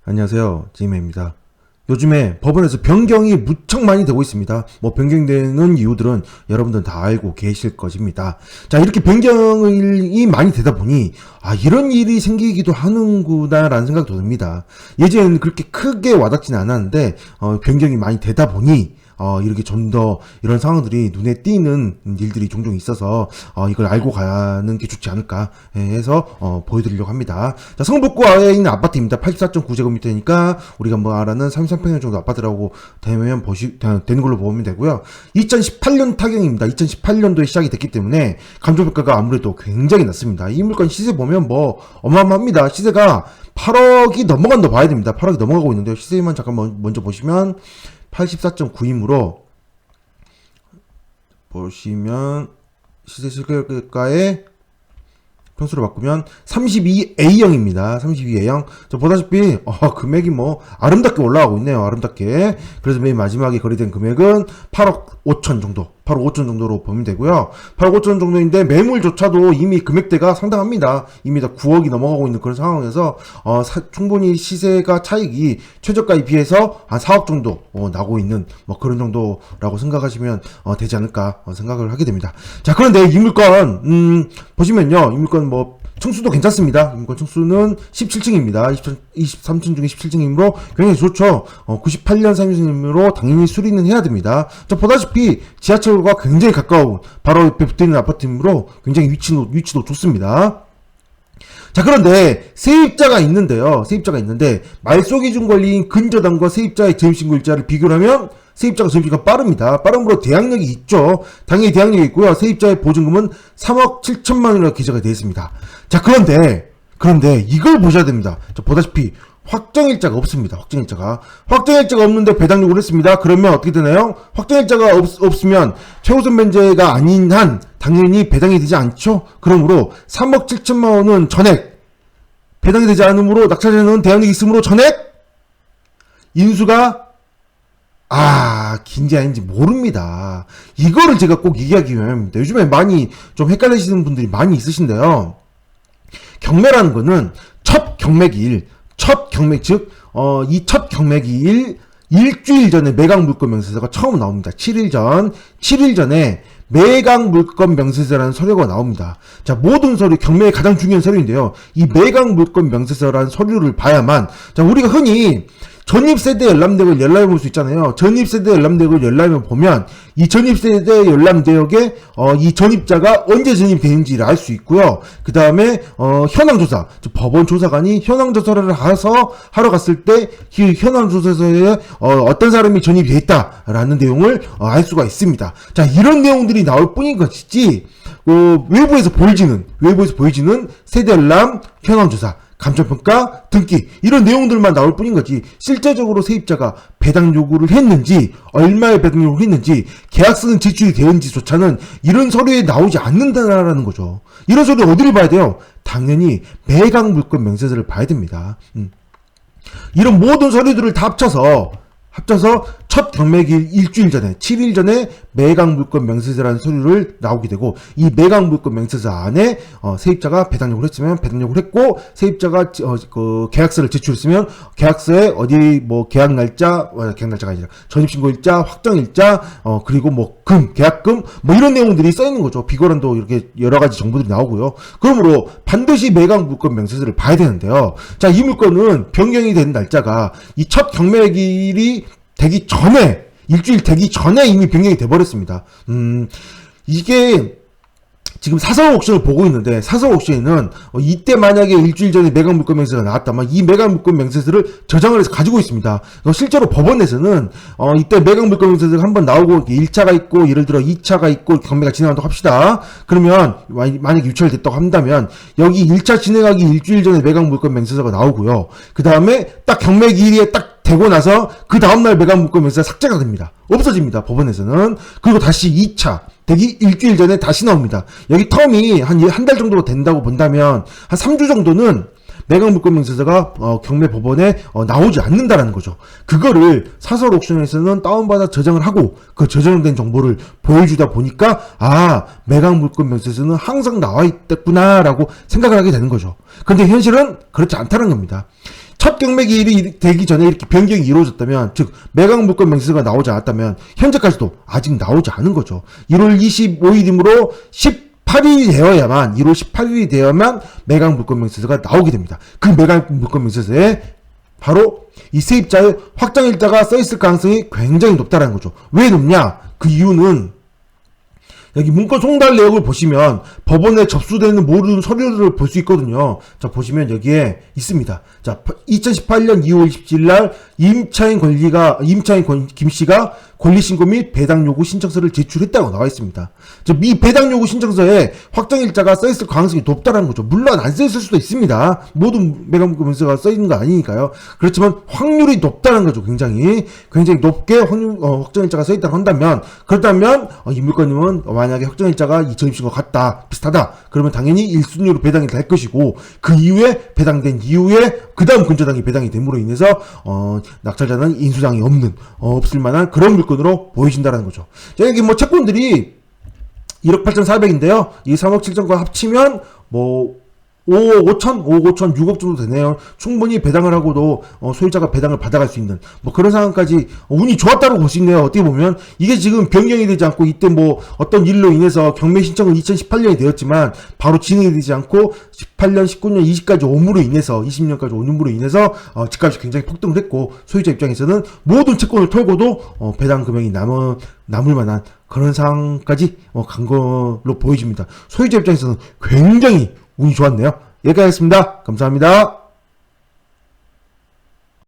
안녕하세요. 지메입니다. 요즘에 법원에서 변경이 무척 많이 되고 있습니다. 변경되는 이유들은 여러분들은 다 알고 계실 것입니다. 자, 이렇게 변경이 많이 되다 보니, 이런 일이 생기기도 하는구나라는 생각도 듭니다. 예전에는 그렇게 크게 와닿지는 않았는데, 변경이 많이 되다 보니, 이렇게 좀 더 이런 상황들이 눈에 띄는 일들이 종종 있어서 이걸 알고 가는 게 좋지 않을까 해서 보여드리려고 합니다. 자, 성북구에 있는 아파트입니다. 84.9제곱미터니까 우리가 알아는 33평형 정도 아파트라고 되는 걸로 보면 되고요. 2018년 타경입니다. 2018년도에 시작이 됐기 때문에 감정평가가 아무래도 굉장히 낮습니다. 이 물건 시세 보면 어마어마합니다. 시세가 8억이 넘어간다 봐야 됩니다. 8억이 넘어가고 있는데요. 시세만 잠깐 먼저 보시면 84.9이므로 보시면 시세 실거래가의 평수를 바꾸면 32A형입니다. 32A형. 저 보다시피 금액이 아름답게 올라가고 있네요. 아름답게. 그래서 맨 마지막에 거래된 금액은 8억 5천 정도. 8억 5천 정도로 보면 되고요. 8억 5천 정도인데 매물조차도 이미 금액대가 상당합니다. 이미 다 9억이 넘어가고 있는 그런 상황에서 충분히 시세가 차익이 최저가에 비해서 한 4억 정도 나고 있는 그런 정도라고 생각하시면 되지 않을까 생각을 하게 됩니다. 자, 그런데 이 물건 보시면요. 이 물건 층수도 괜찮습니다. 이 물건 층수는 17층입니다. 23층 중에 17층이므로 굉장히 좋죠. 98년 3층이므로 당연히 수리는 해야 됩니다. 자, 보다시피 지하철과 굉장히 가까운 바로 옆에 붙어있는 아파트이므로 굉장히 위치도 좋습니다. 자, 그런데 세입자가 있는데요. 세입자가 있는데 말소기준 권리인 근저당과 세입자의 전입신고일자를 비교를 하면 세입자가 전입신고가 빠릅니다. 빠름으로 대항력이 있죠. 당연히 대항력이 있고요. 세입자의 보증금은 3억 7천만 원이라고 기재가 되어 있습니다. 자, 그런데 이걸 보셔야 됩니다. 자, 보다시피 확정일자가 없습니다. 확정일자가 없는데 배당 요구를 했습니다. 그러면 어떻게 되나요? 확정일자가 없으면 최우선 변제가 아닌 한 당연히 배당이 되지 않죠. 그러므로 3억 7천만 원은 전액, 배당이 되지 않으므로 낙찰자는 대항력이 있으므로 전액, 인수가 긴지 아닌지 모릅니다. 이거를 제가 꼭 얘기하기 위함입니다. 요즘에 많이 좀 헷갈리시는 분들이 많이 있으신데요. 경매라는 거는 첫 경매기일, 즉 이 첫 경매기일 일주일 전에 매각 물건 명세서가 처음 나옵니다. 7일 전에 매각 물건 명세서라는 서류가 나옵니다. 자, 모든 서류, 경매의 가장 중요한 서류인데요. 이 매각 물건 명세서라는 서류를 봐야만, 자, 우리가 흔히 전입세대 열람대역을 열람해 볼 수 있잖아요. 전입세대 열람대역을 열람해 보면 이 전입세대 열람대역에 이 전입자가 언제 전입되는지를 알 수 있고요. 그 다음에 현황조사, 법원 조사관이 현황조사를 하러 갔을 때 이 현황조사서에 어떤 사람이 전입이 됐다라는 내용을 알 수가 있습니다. 자, 이런 내용들이 나올 뿐인 것이지 외부에서 보여지는 세대 열람, 현황조사, 감정평가, 등기 이런 내용들만 나올 뿐인 거지 실제적으로 세입자가 배당 요구를 했는지, 얼마의 배당 요구를 했는지, 계약서는 제출이 되었는지조차는 이런 서류에 나오지 않는다라는 거죠. 이런 서류 어디를 봐야 돼요? 당연히 매각 물건 명세서를 봐야 됩니다. 이런 모든 서류들을 다 합쳐서 첫 경매기일 일주일 전에 7일 전에 매각 물건 명세서라는 서류를 나오게 되고, 이 매각 물건 명세서 안에 세입자가 배당 요구를 했으면 배당 요구를 했고, 세입자가 계약서를 제출했으면 계약서에 계약 날짜가 아니라 전입신고일자, 확정일자, 그리고 계약금 이런 내용들이 써 있는 거죠. 비거란도 이렇게 여러 가지 정보들이 나오고요. 그러므로 반드시 매각 물건 명세서를 봐야 되는데요. 자, 이 물건은 변경이 된 날짜가 이 첫 경매기일이 되기 전에, 일주일 되기 전에 이미 변경이 돼버렸습니다. 이게 지금 사서 옥션을 보고 있는데, 사서 옥션에는 이때 만약에 일주일 전에 매각 물건 명세서가 나왔다면 이 매각 물건 명세서를 저장을 해서 가지고 있습니다. 실제로 법원에서는 이때 매각 물건 명세서가 한번 나오고 1차가 있고 예를 들어 2차가 있고 경매가 진행한다고 합시다. 그러면 만약에 유찰됐다고 한다면 여기 1차 진행하기 일주일 전에 매각 물건 명세서가 나오고요. 그 다음에 딱 경매 기일에 딱 되고 나서 그 다음날 매각 물건 명세서가 삭제가 됩니다. 없어집니다. 법원에서는. 그리고 다시 2차 되기 일주일 전에 다시 나옵니다. 여기 텀이 한 달 정도 된다고 본다면 한 3주 정도는 매각 물건 명세서가 경매 법원에 나오지 않는다라는 거죠. 그거를 사설 옥션에서는 다운받아 저장을 하고 그 저장된 정보를 보여주다 보니까 매각 물건 명세서는 항상 나와 있겠구나라고 생각을 하게 되는 거죠. 근데 현실은 그렇지 않다는 겁니다. 첫 경매기일이 되기 전에 이렇게 변경이 이루어졌다면, 즉 매각 물건 명세서가 나오지 않았다면 현재까지도 아직 나오지 않은 거죠. 1월 25일이므로 18일이 되어야만 1월 18일이 되어야만 매각 물건 명세서가 나오게 됩니다. 그 매각 물건 명세서에 바로 이 세입자의 확정일자가 써있을 가능성이 굉장히 높다는 거죠. 왜 높냐? 그 이유는 여기 문건 송달 내역을 보시면 법원에 접수되는 모든 서류들을 볼 수 있거든요. 자, 보시면 여기에 있습니다. 자, 2018년 2월 27일 날 임차인 김씨가 권리신고 및 배당 요구 신청서를 제출했다고 나와 있습니다. 이 배당 요구 신청서에 확정일자가 써있을 가능성이 높다는 거죠. 물론 안 써있을 수도 있습니다. 모든 매각문서가 써있는 거 아니니까요. 그렇지만 확률이 높다는 거죠. 굉장히 높게 확정일자가 써있다고 한다면, 그렇다면 이 물건님은 만약에 확정일자가 이 전입신고 같다, 비슷하다, 그러면 당연히 1순위로 배당이 될 것이고, 그 이후에 배당된 이후에 그 다음 근저당이 배당이 됨으로 인해서 낙찰자는 인수당이 없을 만한 그런 물건으로 보여진다는 거죠. 자, 여기 뭐 채권들이 1억 8,400인데요. 이 3억 7천과 합치면 뭐 5억 5천, 6억 정도 되네요. 충분히 배당을 하고도 소유자가 배당을 받아갈 수 있는 뭐 그런 상황까지 운이 좋았다고 볼 수 있네요. 어떻게 보면 이게 지금 변경이 되지 않고, 이때 뭐 어떤 일로 인해서 경매 신청은 2018년이 되었지만 바로 진행이 되지 않고 18년, 19년, 20까지 옴으로 인해서 20년까지 옴으로 인해서 집값이 굉장히 폭등을 했고, 소유자 입장에서는 모든 채권을 털고도 배당 금액이 남을 만한 그런 상황까지 간 걸로 보여집니다. 소유자 입장에서는 굉장히 운이 좋았네요. 여기까지 하겠습니다. 감사합니다.